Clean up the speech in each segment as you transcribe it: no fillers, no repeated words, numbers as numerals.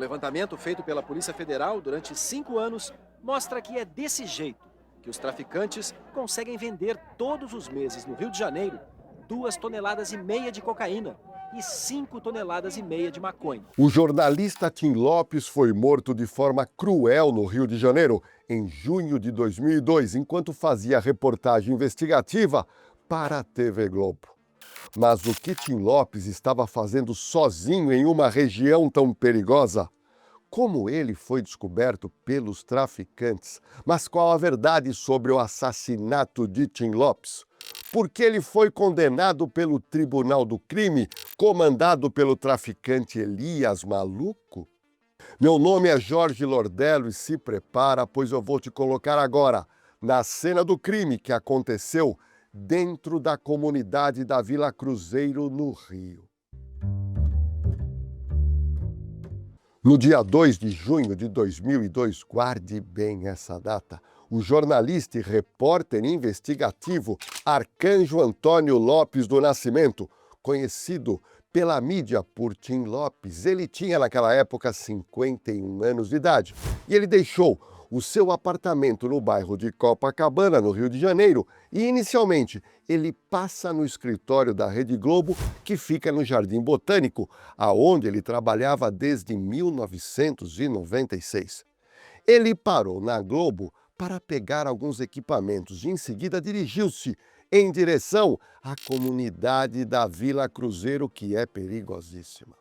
levantamento feito pela Polícia Federal durante 5 anos mostra que é desse jeito que os traficantes conseguem vender todos os meses no Rio de Janeiro 2,5 toneladas de cocaína e 5,5 toneladas de maconha. O jornalista Tim Lopes foi morto de forma cruel no Rio de Janeiro em junho de 2002, enquanto fazia reportagem investigativa para a TV Globo. Mas o que Tim Lopes estava fazendo sozinho em uma região tão perigosa? Como ele foi descoberto pelos traficantes? Mas qual a verdade sobre o assassinato de Tim Lopes? Por que ele foi condenado pelo Tribunal do Crime, comandado pelo traficante Elias Maluco? Meu nome é Jorge Lordello e se prepara, pois eu vou te colocar agora na cena do crime que aconteceu dentro da comunidade da Vila Cruzeiro, no Rio. No dia 2 de junho de 2002, guarde bem essa data, o jornalista e repórter investigativo Arcanjo Antônio Lopes do Nascimento, conhecido pela mídia por Tim Lopes, ele tinha naquela época 51 anos de idade e ele deixou o seu apartamento no bairro de Copacabana, no Rio de Janeiro, e inicialmente ele passa no escritório da Rede Globo, que fica no Jardim Botânico, aonde ele trabalhava desde 1996. Ele parou na Globo para pegar alguns equipamentos e em seguida dirigiu-se em direção à comunidade da Vila Cruzeiro, que é perigosíssima.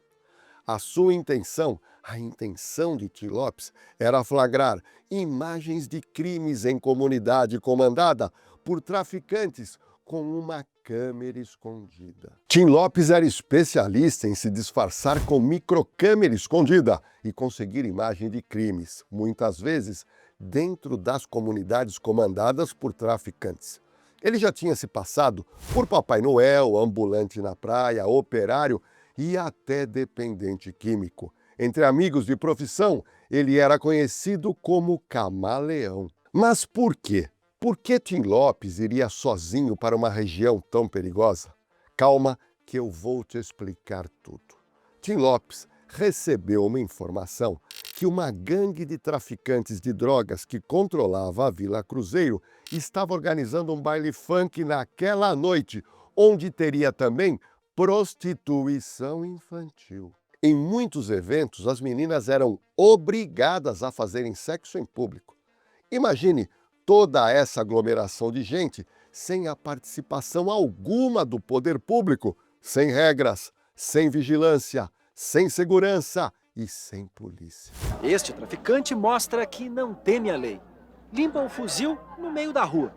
A sua intenção, a intenção de Tim Lopes, era flagrar imagens de crimes em comunidade comandada por traficantes com uma câmera escondida. Tim Lopes era especialista em se disfarçar com microcâmera escondida e conseguir imagem de crimes, muitas vezes dentro das comunidades comandadas por traficantes. Ele já tinha se passado por Papai Noel, ambulante na praia, operário e até dependente químico. Entre amigos de profissão, ele era conhecido como camaleão. Mas por quê? Por que Tim Lopes iria sozinho para uma região tão perigosa? Calma que eu vou te explicar tudo. Tim Lopes recebeu uma informação que uma gangue de traficantes de drogas que controlava a Vila Cruzeiro estava organizando um baile funk naquela noite, onde teria também prostituição infantil. Em muitos eventos, as meninas eram obrigadas a fazerem sexo em público. Imagine toda essa aglomeração de gente sem a participação alguma do poder público, sem regras, sem vigilância, sem segurança e sem polícia. Este traficante mostra que não teme a lei. Limpa o fuzil no meio da rua.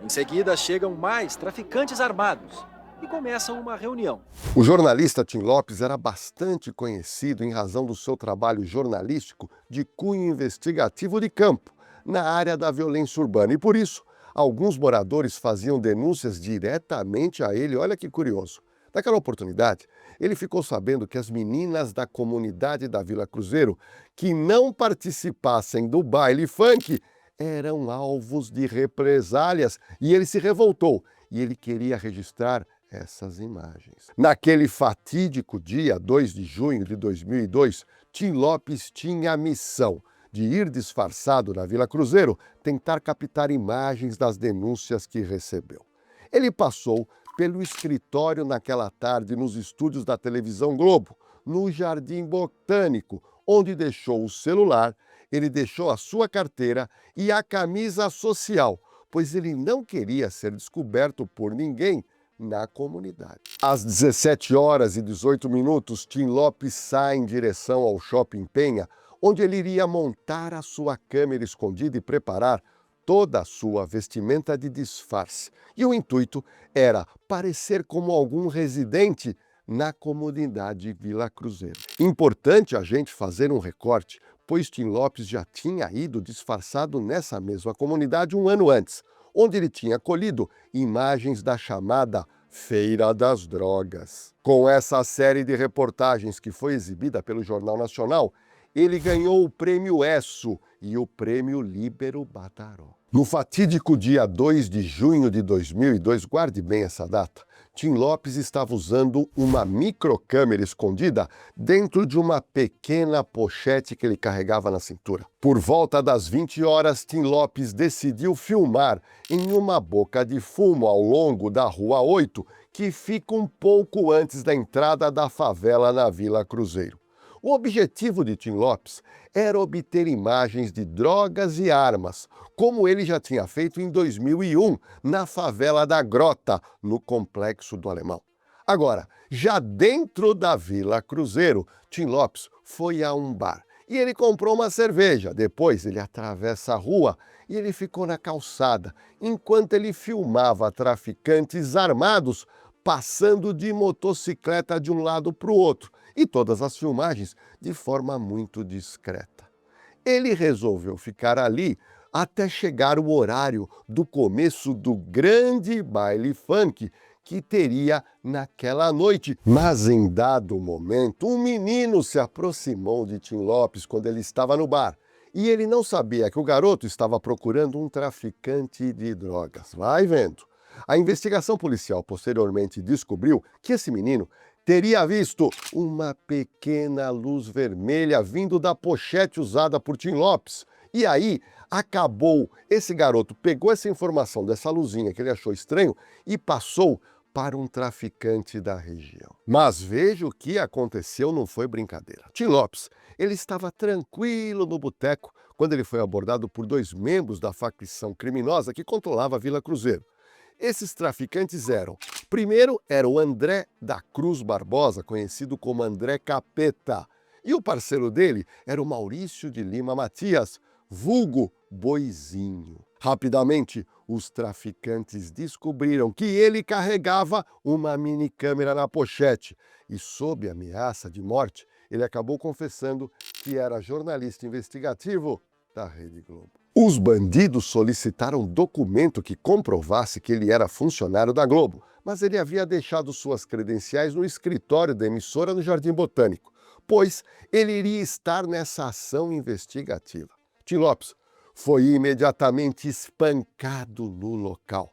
Em seguida, chegam mais traficantes armados e começam uma reunião. O jornalista Tim Lopes era bastante conhecido em razão do seu trabalho jornalístico de cunho investigativo de campo, na área da violência urbana. E por isso, alguns moradores faziam denúncias diretamente a ele. Olha que curioso. Naquela oportunidade, ele ficou sabendo que as meninas da comunidade da Vila Cruzeiro que não participassem do baile funk eram alvos de represálias e ele se revoltou e ele queria registrar essas imagens. Naquele fatídico dia 2 de junho de 2002, Tim Lopes tinha a missão de ir disfarçado na Vila Cruzeiro, tentar captar imagens das denúncias que recebeu. Ele passou pelo escritório naquela tarde nos estúdios da televisão Globo, no Jardim Botânico, onde deixou o celular, ele deixou a sua carteira e a camisa social, pois ele não queria ser descoberto por ninguém na comunidade. Às 17h18, Tim Lopes sai em direção ao Shopping Penha, onde ele iria montar a sua câmera escondida e preparar toda a sua vestimenta de disfarce. E o intuito era parecer como algum residente na comunidade Vila Cruzeiro. Importante a gente fazer um recorte, pois Tim Lopes já tinha ido disfarçado nessa mesma comunidade um ano antes, onde ele tinha colhido imagens da chamada Feira das Drogas. Com essa série de reportagens que foi exibida pelo Jornal Nacional, ele ganhou o Prêmio ESSO e o Prêmio Líbero Badaró. No fatídico dia 2 de junho de 2002, guarde bem essa data, Tim Lopes estava usando uma microcâmera escondida dentro de uma pequena pochete que ele carregava na cintura. Por volta das 20 horas, Tim Lopes decidiu filmar em uma boca de fumo ao longo da Rua 8, que fica um pouco antes da entrada da favela na Vila Cruzeiro. O objetivo de Tim Lopes era obter imagens de drogas e armas, como ele já tinha feito em 2001, na favela da Grota, no Complexo do Alemão. Agora, já dentro da Vila Cruzeiro, Tim Lopes foi a um bar e ele comprou uma cerveja. Depois ele atravessa a rua e ele ficou na calçada, enquanto ele filmava traficantes armados passando de motocicleta de um lado para o outro, e todas as filmagens de forma muito discreta. Ele resolveu ficar ali até chegar o horário do começo do grande baile funk que teria naquela noite. Mas em dado momento, um menino se aproximou de Tim Lopes quando ele estava no bar. E ele não sabia que o garoto estava procurando um traficante de drogas. Vai vendo. A investigação policial posteriormente descobriu que esse menino teria visto uma pequena luz vermelha vindo da pochete usada por Tim Lopes. E aí, esse garoto pegou essa informação dessa luzinha que ele achou estranho e passou para um traficante da região. Mas veja, o que aconteceu não foi brincadeira. Tim Lopes, ele estava tranquilo no boteco quando ele foi abordado por 2 membros da facção criminosa que controlava a Vila Cruzeiro. Esses traficantes primeiro era o André da Cruz Barbosa, conhecido como André Capeta, e o parceiro dele era o Maurício de Lima Matias, vulgo Boizinho. Rapidamente, os traficantes descobriram que ele carregava uma minicâmera na pochete e, sob ameaça de morte, ele acabou confessando que era jornalista investigativo da Rede Globo. Os bandidos solicitaram documento que comprovasse que ele era funcionário da Globo, mas ele havia deixado suas credenciais no escritório da emissora no Jardim Botânico, pois ele iria estar nessa ação investigativa. Tim Lopes foi imediatamente espancado no local.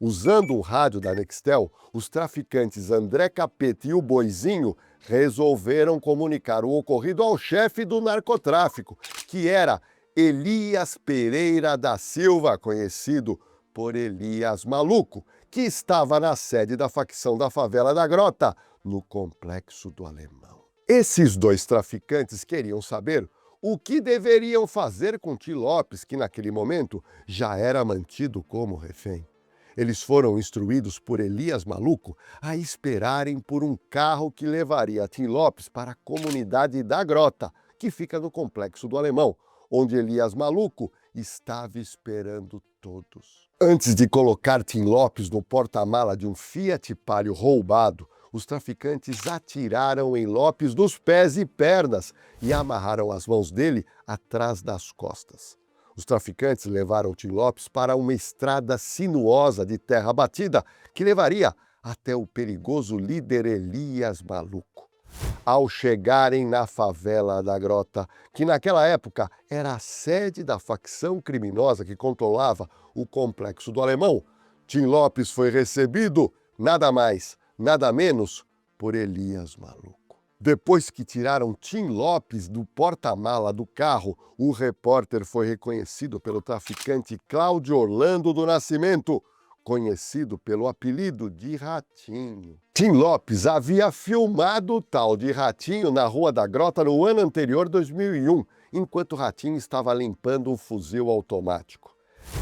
Usando um rádio da Nextel, os traficantes André Capeta e o Boizinho resolveram comunicar o ocorrido ao chefe do narcotráfico, que era Elias Pereira da Silva, conhecido por Elias Maluco, que estava na sede da facção da favela da Grota, no Complexo do Alemão. Esses 2 traficantes queriam saber o que deveriam fazer com Tim Lopes, que naquele momento já era mantido como refém. Eles foram instruídos por Elias Maluco a esperarem por um carro que levaria Tim Lopes para a comunidade da Grota, que fica no Complexo do Alemão, onde Elias Maluco estava esperando todos. Antes de colocar Tim Lopes no porta-mala de um Fiat Palio roubado, os traficantes atiraram em Lopes dos pés e pernas e amarraram as mãos dele atrás das costas. Os traficantes levaram Tim Lopes para uma estrada sinuosa de terra batida que levaria até o perigoso líder Elias Maluco. Ao chegarem na favela da Grota, que naquela época era a sede da facção criminosa que controlava o Complexo do Alemão, Tim Lopes foi recebido, nada mais, nada menos, por Elias Maluco. Depois que tiraram Tim Lopes do porta-mala do carro, o repórter foi reconhecido pelo traficante Cláudio Orlando do Nascimento, conhecido pelo apelido de Ratinho. Tim Lopes havia filmado o tal de Ratinho na Rua da Grota no ano anterior, 2001, enquanto Ratinho estava limpando um fuzil automático.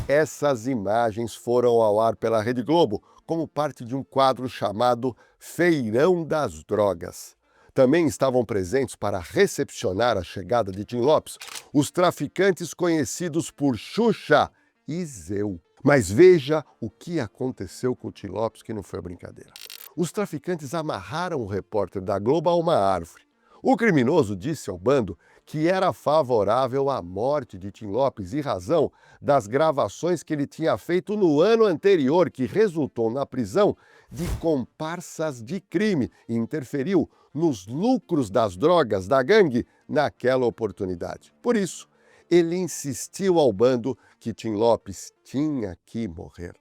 Essas imagens foram ao ar pela Rede Globo como parte de um quadro chamado Feirão das Drogas. Também estavam presentes para recepcionar a chegada de Tim Lopes os traficantes conhecidos por Xuxa e Zeu. Mas veja o que aconteceu com o Tim Lopes, que não foi brincadeira. Os traficantes amarraram o repórter da Globo a uma árvore. O criminoso disse ao bando que era favorável à morte de Tim Lopes em razão das gravações que ele tinha feito no ano anterior, que resultou na prisão de comparsas de crime e interferiu nos lucros das drogas da gangue naquela oportunidade. Por isso, ele insistiu ao bando que Tim Lopes tinha que morrer.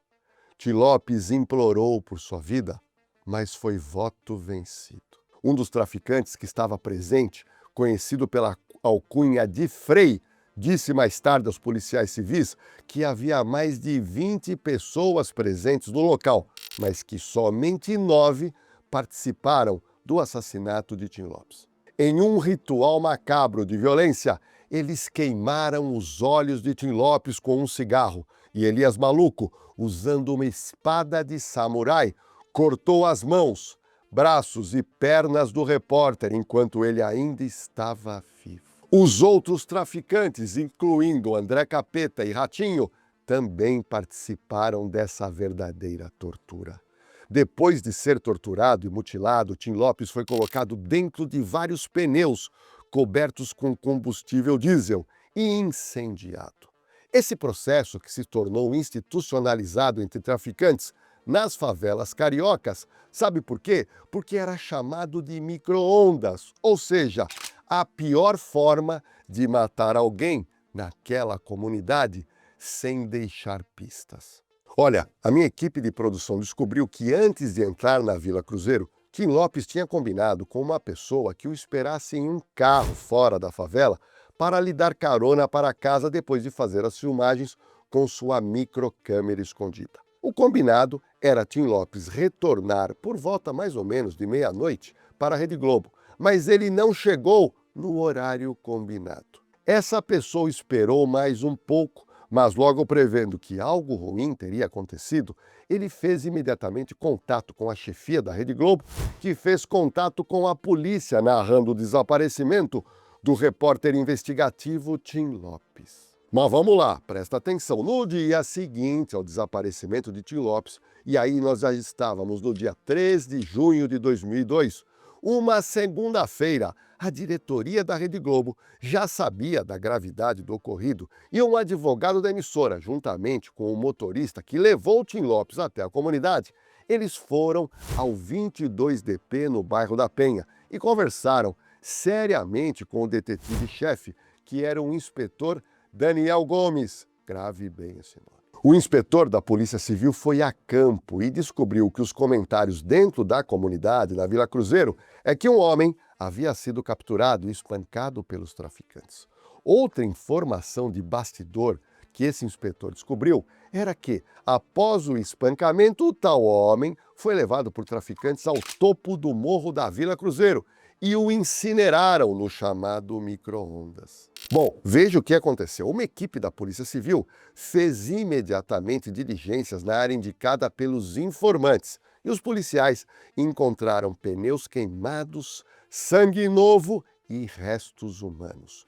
Tim Lopes implorou por sua vida, mas foi voto vencido. Um dos traficantes que estava presente, conhecido pela alcunha de Frei, disse mais tarde aos policiais civis que havia mais de 20 pessoas presentes no local, mas que somente 9 participaram do assassinato de Tim Lopes. Em um ritual macabro de violência, eles queimaram os olhos de Tim Lopes com um cigarro e Elias Maluco, usando uma espada de samurai, cortou as mãos, braços e pernas do repórter enquanto ele ainda estava vivo. Os outros traficantes, incluindo André Capeta e Ratinho, também participaram dessa verdadeira tortura. Depois de ser torturado e mutilado, Tim Lopes foi colocado dentro de vários pneus cobertos com combustível diesel e incendiado. Esse processo, que se tornou institucionalizado entre traficantes nas favelas cariocas, sabe por quê? Porque era chamado de micro-ondas, ou seja, a pior forma de matar alguém naquela comunidade sem deixar pistas. Olha, a minha equipe de produção descobriu que antes de entrar na Vila Cruzeiro, Tim Lopes tinha combinado com uma pessoa que o esperasse em um carro fora da favela para lhe dar carona para casa depois de fazer as filmagens com sua microcâmera escondida. O combinado era Tim Lopes retornar por volta mais ou menos de meia-noite para a Rede Globo, mas ele não chegou no horário combinado. Essa pessoa esperou mais um pouco, mas logo prevendo que algo ruim teria acontecido, ele fez imediatamente contato com a chefia da Rede Globo, que fez contato com a polícia, narrando o desaparecimento do repórter investigativo Tim Lopes. Mas vamos lá, presta atenção. No dia seguinte ao desaparecimento de Tim Lopes, e aí nós já estávamos no dia 3 de junho de 2002, uma segunda-feira, a diretoria da Rede Globo já sabia da gravidade do ocorrido e um advogado da emissora, juntamente com o motorista que levou Tim Lopes até a comunidade, eles foram ao 22DP no bairro da Penha e conversaram seriamente com o detetive-chefe, que era o inspetor Daniel Gomes. Grave bem esse nome. O inspetor da Polícia Civil foi a campo e descobriu que os comentários dentro da comunidade, na Vila Cruzeiro, é que um homem havia sido capturado e espancado pelos traficantes. Outra informação de bastidor que esse inspetor descobriu era que, após o espancamento, o tal homem foi levado por traficantes ao topo do morro da Vila Cruzeiro e o incineraram no chamado micro-ondas. Bom, veja o que aconteceu. Uma equipe da Polícia Civil fez imediatamente diligências na área indicada pelos informantes e os policiais encontraram pneus queimados, sangue novo e restos humanos.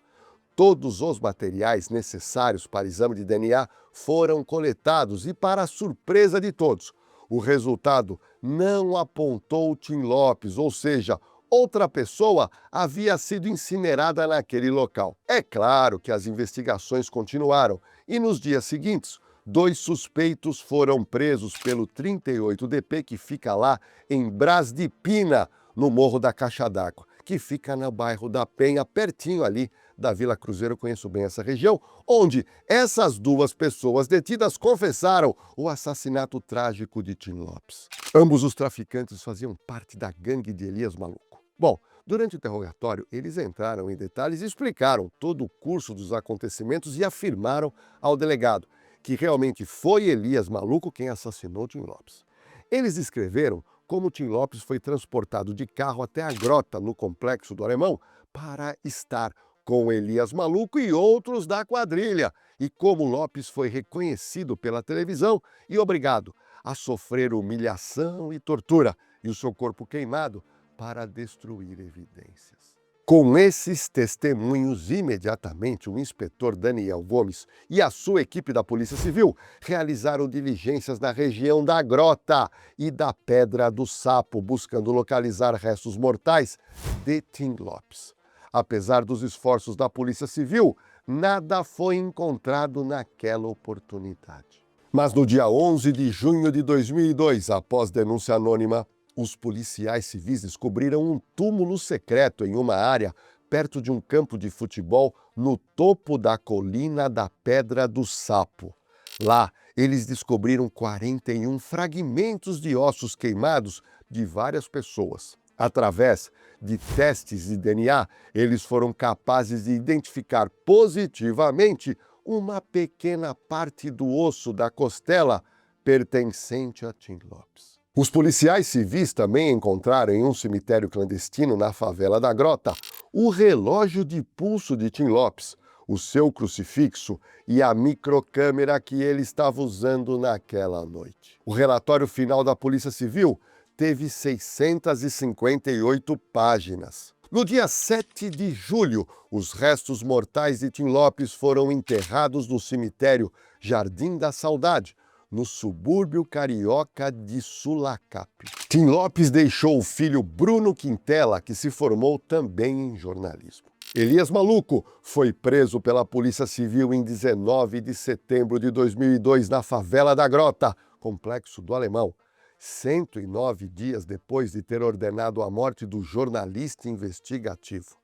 Todos os materiais necessários para exame de DNA foram coletados e, para a surpresa de todos, o resultado não apontou Tim Lopes, ou seja, outra pessoa havia sido incinerada naquele local. É claro que as investigações continuaram e nos dias seguintes, 2 suspeitos foram presos pelo 38DP, que fica lá em Brás de Pina, no Morro da Caixa d'Água, que fica no bairro da Penha, pertinho ali da Vila Cruzeiro. Eu conheço bem essa região, onde essas 2 pessoas detidas confessaram o assassinato trágico de Tim Lopes. Ambos os traficantes faziam parte da gangue de Elias Maluco. Bom, durante o interrogatório, eles entraram em detalhes e explicaram todo o curso dos acontecimentos e afirmaram ao delegado que realmente foi Elias Maluco quem assassinou Tim Lopes. Eles descreveram como Tim Lopes foi transportado de carro até a grota no Complexo do Alemão para estar com Elias Maluco e outros da quadrilha, e como Lopes foi reconhecido pela televisão e obrigado a sofrer humilhação e tortura, e o seu corpo queimado para destruir evidências. Com esses testemunhos, imediatamente o inspetor Daniel Gomes e a sua equipe da Polícia Civil realizaram diligências na região da Grota e da Pedra do Sapo, buscando localizar restos mortais de Tim Lopes. Apesar dos esforços da Polícia Civil, nada foi encontrado naquela oportunidade. Mas no dia 11 de junho de 2002, após denúncia anônima, os policiais civis descobriram um túmulo secreto em uma área perto de um campo de futebol no topo da colina da Pedra do Sapo. Lá, eles descobriram 41 fragmentos de ossos queimados de várias pessoas. Através de testes de DNA, eles foram capazes de identificar positivamente uma pequena parte do osso da costela pertencente a Tim Lopes. Os policiais civis também encontraram em um cemitério clandestino na favela da Grota o relógio de pulso de Tim Lopes, o seu crucifixo e a microcâmera que ele estava usando naquela noite. O relatório final da Polícia Civil teve 658 páginas. No dia 7 de julho, os restos mortais de Tim Lopes foram enterrados no cemitério Jardim da Saudade, no subúrbio carioca de Sulacap. Tim Lopes deixou o filho Bruno Quintela, que se formou também em jornalismo. Elias Maluco foi preso pela Polícia Civil em 19 de setembro de 2002 na favela da Grota, Complexo do Alemão, 109 dias depois de ter ordenado a morte do jornalista investigativo.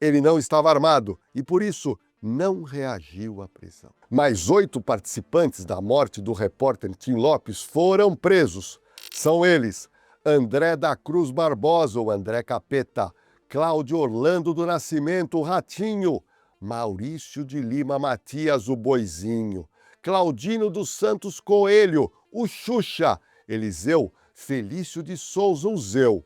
Ele não estava armado e, por isso, não reagiu à prisão. Mais 8 participantes da morte do repórter Tim Lopes foram presos. São eles: André da Cruz Barbosa, o André Capeta, Cláudio Orlando do Nascimento, o Ratinho, Maurício de Lima Matias, o Boizinho, Claudino dos Santos Coelho, o Xuxa, Eliseu Felício de Souza, o Zeu,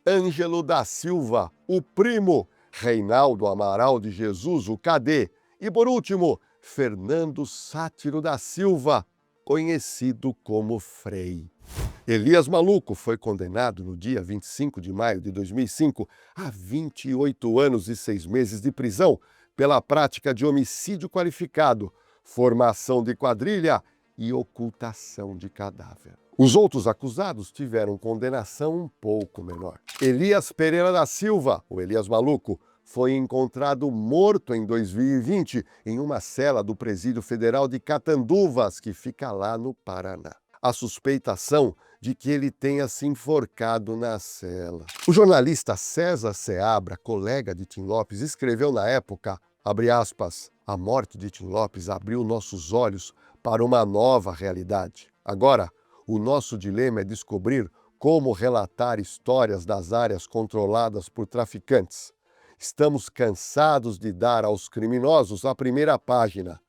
Ângelo da Silva, o Primo, Reinaldo Amaral de Jesus, o Cadê, e por último, Fernando Sátiro da Silva, conhecido como Frei. Elias Maluco foi condenado no dia 25 de maio de 2005 a 28 anos e 6 meses de prisão pela prática de homicídio qualificado, formação de quadrilha e ocultação de cadáver. Os outros acusados tiveram condenação um pouco menor. Elias Pereira da Silva, o Elias Maluco, foi encontrado morto em 2020 em uma cela do Presídio Federal de Catanduvas, que fica lá no Paraná. A suspeitação de que ele tenha se enforcado na cela. O jornalista César Seabra, colega de Tim Lopes, escreveu na época, abre aspas, a morte de Tim Lopes abriu nossos olhos para uma nova realidade. Agora, o nosso dilema é descobrir como relatar histórias das áreas controladas por traficantes. Estamos cansados de dar aos criminosos a primeira página.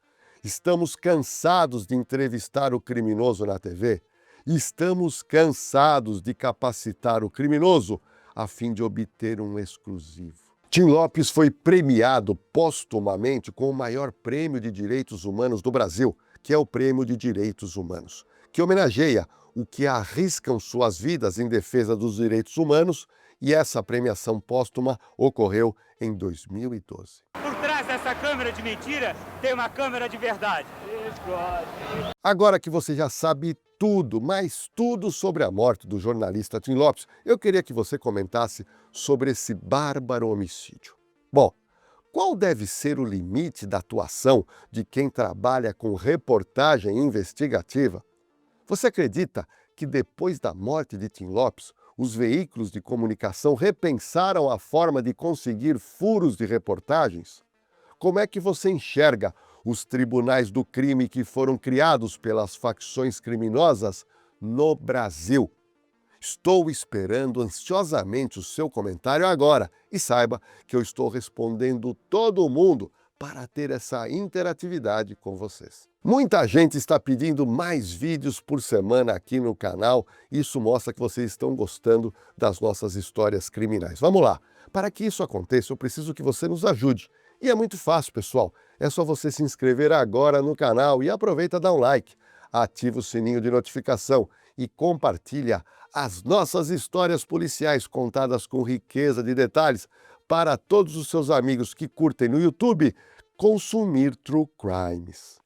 Estamos cansados de entrevistar o criminoso na TV. Estamos cansados de capacitar o criminoso a fim de obter um exclusivo. Tim Lopes foi premiado póstumamente com o maior prêmio de direitos humanos do Brasil, que é o Prêmio de Direitos Humanos, que homenageia o que arriscam suas vidas em defesa dos direitos humanos, e essa premiação póstuma ocorreu em 2012. Por trás dessa câmera de mentira tem uma câmera de verdade. Agora que você já sabe tudo, mas tudo sobre a morte do jornalista Tim Lopes, eu queria que você comentasse sobre esse bárbaro homicídio. Bom, qual deve ser o limite da atuação de quem trabalha com reportagem investigativa? Você acredita que depois da morte de Tim Lopes, os veículos de comunicação repensaram a forma de conseguir furos de reportagens? Como é que você enxerga os tribunais do crime que foram criados pelas facções criminosas no Brasil? Estou esperando ansiosamente o seu comentário agora e saiba que eu estou respondendo todo mundo para ter essa interatividade com vocês. Muita gente está pedindo mais vídeos por semana aqui no canal. Isso mostra que vocês estão gostando das nossas histórias criminais. Vamos lá! Para que isso aconteça, eu preciso que você nos ajude. E é muito fácil, pessoal. É só você se inscrever agora no canal e aproveita e dá um like. Ativa o sininho de notificação e compartilha as nossas histórias policiais contadas com riqueza de detalhes para todos os seus amigos que curtem no YouTube consumir True Crimes.